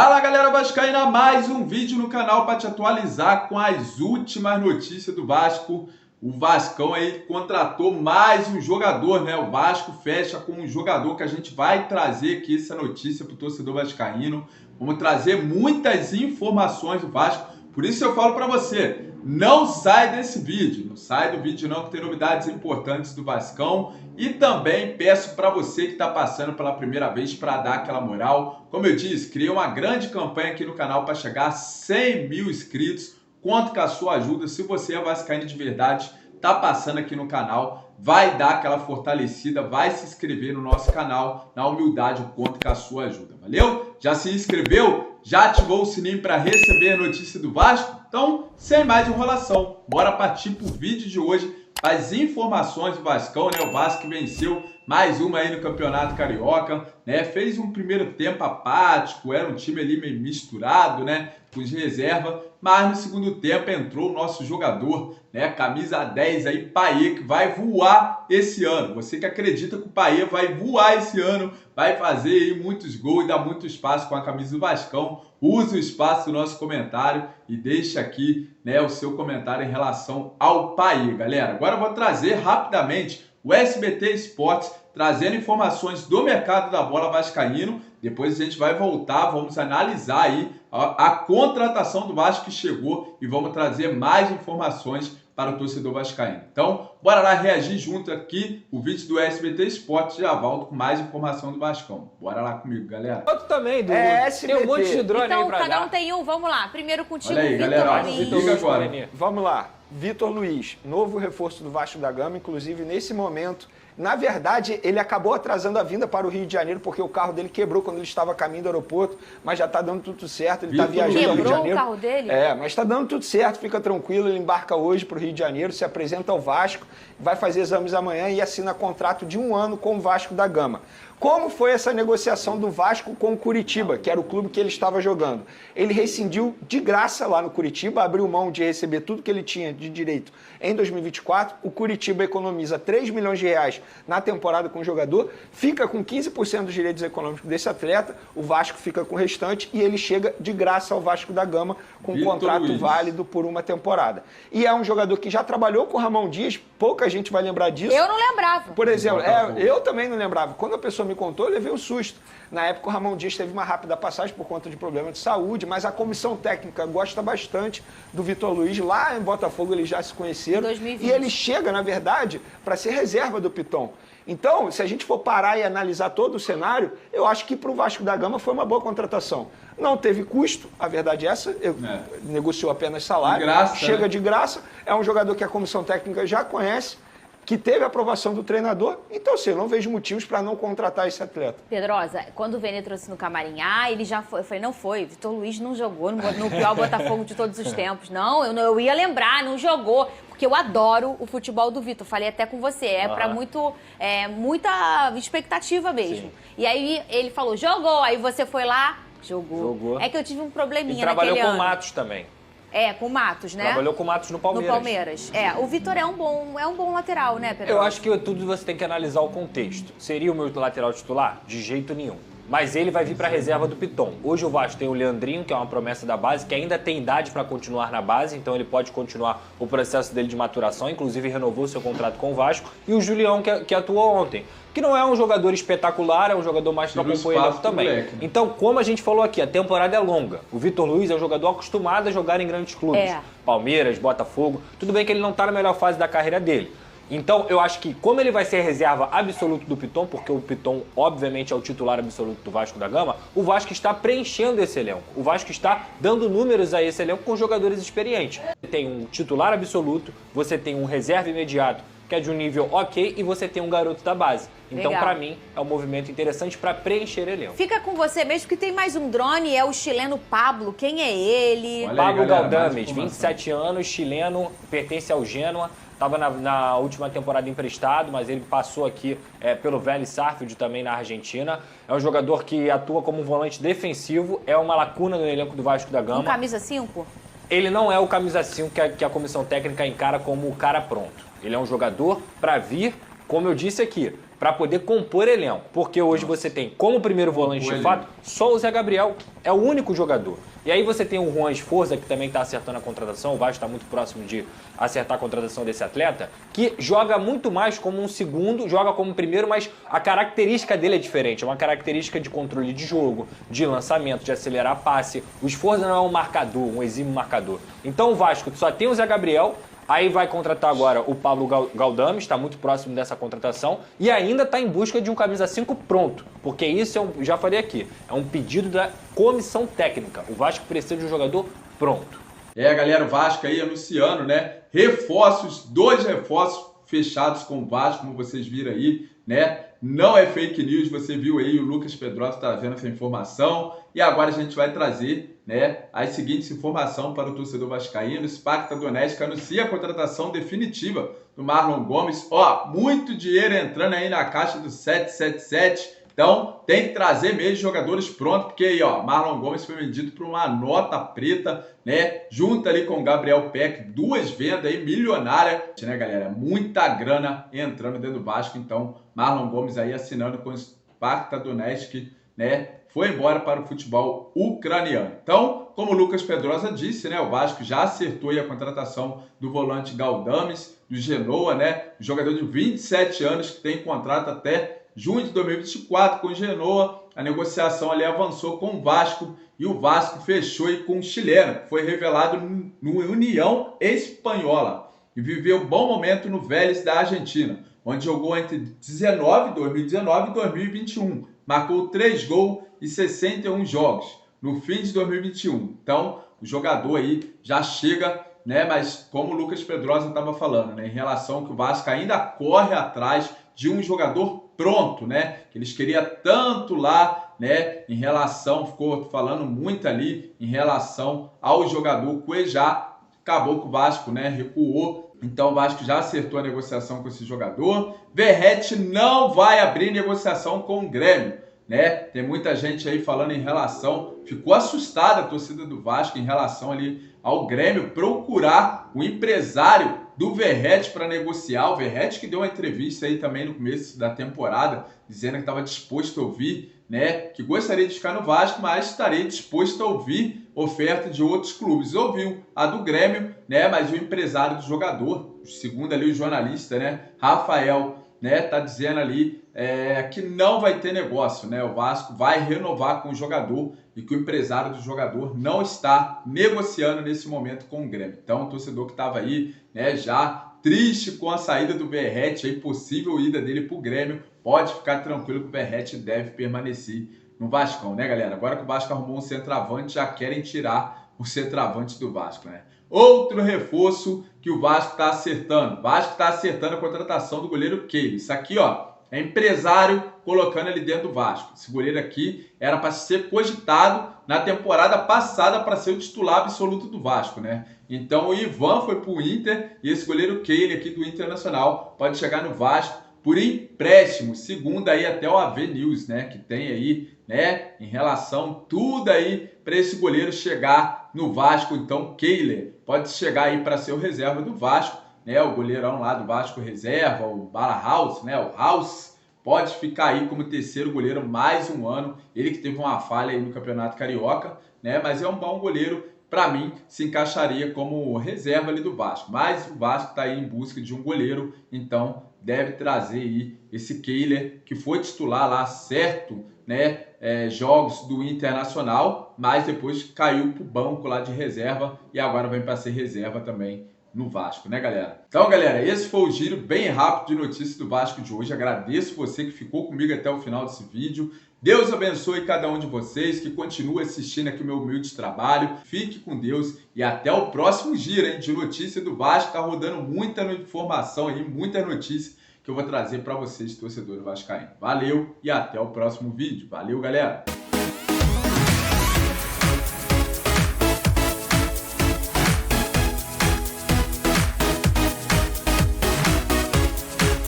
Fala galera vascaína, mais um vídeo no canal para te atualizar com as últimas notícias do Vasco. O Vascão aí contratou mais um jogador, né? O Vasco fecha com um jogador que a gente vai trazer aqui essa notícia para o torcedor vascaíno. Vamos trazer muitas informações do Vasco, por isso eu falo para você, não sai desse vídeo, não sai do vídeo não, que tem novidades importantes do Vascão. E também peço para você que está passando pela primeira vez para dar aquela moral. Como eu disse, criei uma grande campanha aqui no canal para chegar a 100 mil inscritos. Conto com a sua ajuda. Se você é vascaíno de verdade, está passando aqui no canal, vai dar aquela fortalecida, vai se inscrever no nosso canal. Na humildade, eu conto com a sua ajuda. Valeu? Já se inscreveu? Já ativou o sininho para receber a notícia do Vasco? Então, sem mais enrolação, bora partir para o vídeo de hoje. As informações do Vascão, né? O Vasco venceu mais uma aí no Campeonato Carioca, né? Fez um primeiro tempo apático, era um time ali meio misturado, né? Com os reservas, mas no segundo tempo entrou o nosso jogador, né? Camisa 10 aí, Payet, que vai voar esse ano. Você que acredita que o Payet vai voar esse ano, vai fazer aí muitos gols e dar muito espaço com a camisa do Vascão. Use o espaço do nosso comentário e deixa aqui, né, o seu comentário em relação ao Payet, galera. Agora eu vou trazer rapidamente o SBT Esportes, trazendo informações do mercado da bola vascaíno. Depois a gente vai voltar, vamos analisar aí a contratação do Vasco que chegou e vamos trazer mais informações para o torcedor vascaíno. Então, bora lá reagir junto aqui o vídeo do SBT Esportes. Já volto com mais informação do Vascão. Bora lá comigo, galera. Outro também, do SBT. Tem um monte de drone então, aí pra cada dar. um tem um, vamos lá. Primeiro contigo, Olha aí, Vitor galera, Luiz. liga agora. Vamos lá. Vitor Luiz, novo reforço do Vasco da Gama, inclusive nesse momento. Na verdade, ele acabou atrasando a vinda para o Rio de Janeiro, porque o carro dele quebrou quando ele estava a caminho do aeroporto, mas já está dando tudo certo, ele está viajando ao Rio de Janeiro. Quebrou o carro dele? É, mas está dando tudo certo, fica tranquilo, ele embarca hoje para o Rio de Janeiro, se apresenta ao Vasco, vai fazer exames amanhã e assina contrato de 1 ano com o Vasco da Gama. Como foi essa negociação do Vasco com o Curitiba, que era o clube que ele estava jogando? Ele rescindiu de graça lá no Curitiba, abriu mão de receber tudo que ele tinha de direito em 2024. O Curitiba economiza 3 milhões de reais na temporada com o jogador, fica com 15% dos direitos econômicos desse atleta, o Vasco fica com o restante e ele chega de graça ao Vasco da Gama com um contrato válido por uma temporada. E é um jogador que já trabalhou com o Ramon Dias, pouca gente vai lembrar disso. Eu não lembrava. Por exemplo, eu também não lembrava. Quando a pessoa me contou, eu levei um susto. Na época, o Ramon Dias teve uma rápida passagem por conta de problema de saúde, mas a comissão técnica gosta bastante do Vitor Luiz. Lá em Botafogo, eles já se conheceram. 2020. E ele chega, na verdade, para ser reserva do Piton. Então, se a gente for parar e analisar todo o cenário, eu acho que para o Vasco da Gama foi uma boa contratação. Não teve custo, a verdade é essa, negociou apenas salário, de graça, chega né? de graça, é um jogador que a comissão técnica já conhece, que teve a aprovação do treinador, então assim, eu não vejo motivos para não contratar esse atleta. Pedrosa, quando o Vene trouxe no camarim, ele já foi. Eu falei, não foi, Vitor Luiz não jogou no pior Botafogo de todos os tempos. Não, eu ia lembrar, não jogou. Porque eu adoro o futebol do Vitor, falei até com você, para muita expectativa mesmo. Sim. E aí ele falou, jogou, aí você foi lá, jogou. É que eu tive um probleminha naquele ano. E trabalhou com o Matos também. Com o Matos, né? Trabalhou com o Matos no Palmeiras. No Palmeiras. O Vitor é um bom lateral, né, Pedro? Eu acho que tudo você tem que analisar o contexto. Seria o meu lateral titular? De jeito nenhum. Mas ele vai vir para a reserva do Piton. Hoje o Vasco tem o Leandrinho, que é uma promessa da base, que ainda tem idade para continuar na base, então ele pode continuar o processo dele de maturação, inclusive renovou seu contrato com o Vasco. E o Julião, que atuou ontem, que não é um jogador espetacular, é um jogador mais para compor elenco também. Moleque, né? Então, como a gente falou aqui, a temporada é longa. O Vitor Luiz é um jogador acostumado a jogar em grandes clubes. Palmeiras, Botafogo. Tudo bem que ele não está na melhor fase da carreira dele. Então, eu acho que como ele vai ser reserva absoluto do Piton, porque o Piton, obviamente, é o titular absoluto do Vasco da Gama, o Vasco está preenchendo esse elenco. O Vasco está dando números a esse elenco com jogadores experientes. Você tem um titular absoluto, você tem um reserva imediato, que é de um nível ok, e você tem um garoto da base. Então, para mim, é um movimento interessante para preencher elenco. Fica com você mesmo, que tem mais um drone, é o chileno Pablo. Quem é ele? Olha aí, Pablo galera, Galdames, 27 anos, chileno, pertence ao Genoa. Estava na última temporada emprestado, mas ele passou aqui pelo Vélez Sarsfield também na Argentina. É um jogador que atua como um volante defensivo, é uma lacuna no elenco do Vasco da Gama. Um camisa 5? Ele não é o camisa 5 que a comissão técnica encara como o cara pronto. Ele é um jogador para vir, como eu disse aqui, para poder compor elenco. Porque hoje você tem, como primeiro volante de fato, só o Zé Gabriel é o único jogador. E aí você tem o Juan Esforza, que também está acertando a contratação, o Vasco está muito próximo de acertar a contratação desse atleta, que joga muito mais como um segundo, joga como primeiro, mas a característica dele é diferente. É uma característica de controle de jogo, de lançamento, de acelerar passe. O Esforza não é um marcador, um exímio marcador. Então o Vasco só tem o Zé Gabriel. Aí vai contratar agora o Pablo Galdames, está muito próximo dessa contratação, e ainda está em busca de um camisa 5 pronto, porque isso, já falei aqui, é um pedido da comissão técnica. O Vasco precisa de um jogador pronto. Galera, o Vasco aí anunciando, né? Reforços, 2 reforços fechados com o Vasco, como vocês viram aí, né? Não é fake news, você viu aí, o Lucas Pedrosa trazendo essa informação. E agora a gente vai trazer, né, as seguintes informações para o torcedor vascaíno. O Shakhtar Donetsk anuncia a contratação definitiva do Marlon Gomes. Ó, muito dinheiro entrando aí na caixa do 777. Então, tem que trazer mesmo jogadores prontos, porque aí, ó, Marlon Gomes foi vendido por uma nota preta, né? Junto ali com o Gabriel Peck, 2 vendas aí milionárias, né, galera? Muita grana entrando dentro do Vasco. Então, Marlon Gomes aí assinando com o Shakhtar Donetsk, né? Foi embora para o futebol ucraniano. Então, como o Lucas Pedrosa disse, né? O Vasco já acertou aí a contratação do volante Galdames, do Genoa, né? Jogador de 27 anos que tem contrato até junho de 2024 com o Genoa. A negociação ali avançou com o Vasco e o Vasco fechou aí com o chileno, que foi revelado no União Espanhola e viveu um bom momento no Vélez da Argentina, onde jogou entre 2019 e 2021. Marcou 3 gols e 61 jogos no fim de 2021. Então, o jogador aí já chega, né? Mas como o Lucas Pedrosa estava falando, né? Em relação que o Vasco ainda corre atrás de um jogador pronto, né? Que eles queriam tanto lá, né? Em relação, ficou falando muito ali em relação ao jogador Cuejá. Acabou que o Vasco, né? Recuou. Então o Vasco já acertou a negociação com esse jogador. Verratti não vai abrir negociação com o Grêmio, né? Tem muita gente aí falando em relação, ficou assustada a torcida do Vasco em relação ali ao Grêmio procurar o empresário do Verratti para negociar. O Verratti que deu uma entrevista aí também no começo da temporada, dizendo que estava disposto a ouvir, né? Que gostaria de ficar no Vasco, mas estaria disposto a ouvir oferta de outros clubes. Ouviu a do Grêmio, né? Mas o empresário do jogador, segundo ali o jornalista, né? Rafael, né? Tá dizendo ali que não vai ter negócio, né? O Vasco vai renovar com o jogador e que o empresário do jogador não está negociando nesse momento com o Grêmio. Então, o torcedor que estava aí, né? Já triste com a saída do Verratti, a possível ida dele para o Grêmio, pode ficar tranquilo que o Verratti deve permanecer no Vascão, né, galera? Agora que o Vasco arrumou um centroavante, já querem tirar o centroavante do Vasco, né? Outro reforço que o Vasco está acertando. O Vasco está acertando a contratação do goleiro Keylor. Isso aqui, ó, é empresário colocando ele dentro do Vasco. Esse goleiro aqui era para ser cogitado na temporada passada para ser o titular absoluto do Vasco, né? Então o Ivan foi para o Inter e esse goleiro Keylor aqui do Internacional pode chegar no Vasco por empréstimo, segundo aí até o AV News, né? Que tem aí, né? Em relação tudo aí para esse goleiro chegar no Vasco. Então Keylor pode chegar aí para ser o reserva do Vasco, né? O goleirão lá do Vasco reserva, o Bala-House, né? O House pode ficar aí como terceiro goleiro mais um ano. Ele que teve uma falha aí no Campeonato Carioca, né? Mas é um bom goleiro. Para mim, se encaixaria como reserva ali do Vasco. Mas o Vasco está aí em busca de um goleiro, então deve trazer aí esse Keylor, que foi titular lá, certo, né? Jogos do Internacional, mas depois caiu para o banco lá de reserva e agora vem para ser reserva também no Vasco, né, galera? Então, galera, esse foi o giro bem rápido de notícias do Vasco de hoje. Agradeço você que ficou comigo até o final desse vídeo. Deus abençoe cada um de vocês que continua assistindo aqui o meu humilde trabalho. Fique com Deus e até o próximo giro, hein, de notícia do Vasco. Tá rodando muita informação aí, muita notícia que eu vou trazer para vocês, torcedores vascaínos. Valeu e até o próximo vídeo. Valeu, galera!